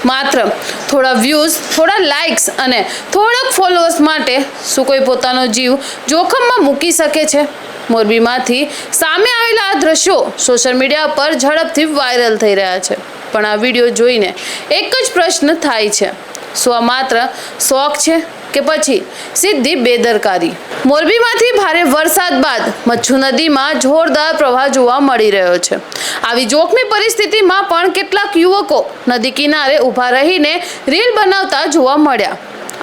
માત્ર થોડા વ્યૂઝ, થોડા લાઇક્સ અને થોડાક ફોલોઅર્સ માટે શું કોઈ પોતાનો જીવ જોખમમાં મૂકી શકે છે? મોરબીમાંથી સામે આવેલા આ દ્રશ્યો સોશિયલ મીડિયા પર ઝડપથી વાયરલ થઈ રહ્યા છે. પણ આ વિડીયો જોઈને એક જ પ્રશ્ન થાય છે, શું આ માત્ર શોખ છે કે પછી સીધી બેદરકારી? મોરબીમાંથી ભારે વરસાદ બાદ મચ્છુ નદીમાં જોરદાર પ્રવાહ જોવા મળી રહ્યો છે. આવી જોખમી પરિસ્થિતિમાં પણ કેટલાક યુવકો નદી કિનારે ઊભા રહીને રીલ બનાવતા જોવા મળ્યા.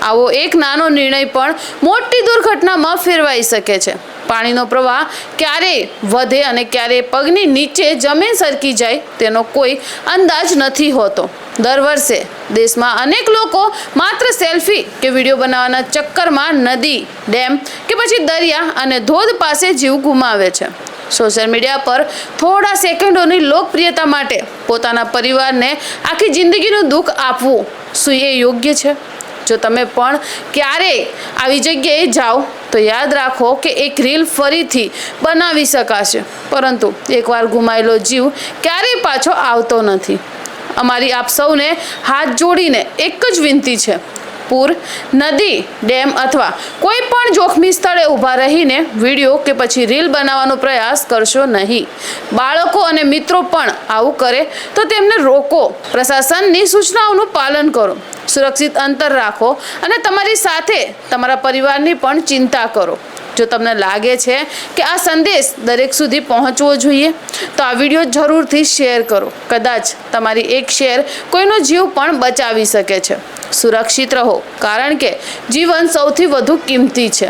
આવો એક નાનો નિર્ણય પણ મોટી દુર્ઘટનામાં ફેરવાઈ શકે છે. પાણીનો પ્રવાહ ક્યારે વધે અને ક્યારે પગની નીચે જમીન સરકી જાય તેનો કોઈ અંદાજ નથી હોતો. દર વર્ષે દેશમાં અનેક લોકો માત્ર સેલ્ફી કે વિડીયો બનાવવાના ચક્કરમાં નદી, ડેમ કે પછી દરિયા અને ધોધ પાસે જીવ ગુમાવે છે. સોશિયલ મીડિયા પર થોડા સેકન્ડોની લોકપ્રિયતા માટે પોતાના પરિવારને આખી જિંદગીનું દુઃખ આપવું, શું એ યોગ્ય છે? જો તમે પણ ક્યારેય આવી જગ્યાએ જાઓ તો યાદ રાખો કે એક રીલ ફરીથી બનાવી શકાશે, પરંતુ એકવાર ગુમાયેલો જીવ ક્યારેય પાછો આવતો નથી. અમારી આપ સૌને હાથ જોડીને એક જ વિનંતી છે, પૂર, નદી, ડેમ અથવા કોઈ પણ જોખમી સ્થળે ઊભા રહીને વિડીયો કે પછી રીલ બનાવવાનો પ્રયાસ કરશો નહીં. બાળકો અને મિત્રો પણ આવું કરે તો તેમને રોકો. પ્રશાસનની સૂચનાઓનું પાલન કરો, સુરક્ષિત અંતર રાખો અને તમારી સાથે તમારા પરિવારની પણ ચિંતા કરો. જો તમને લાગે છે કે આ સંદેશ દરેક સુધી પહોંચવો જોઈએ તો આ વિડીયો જરૂરથી શેર કરો. કદાચ તમારી એક શેર કોઈનો જીવ પણ બચાવી શકે છે. સુરક્ષિત રહો, કારણ કે જીવન સૌથી વધુ કિંમતી છે.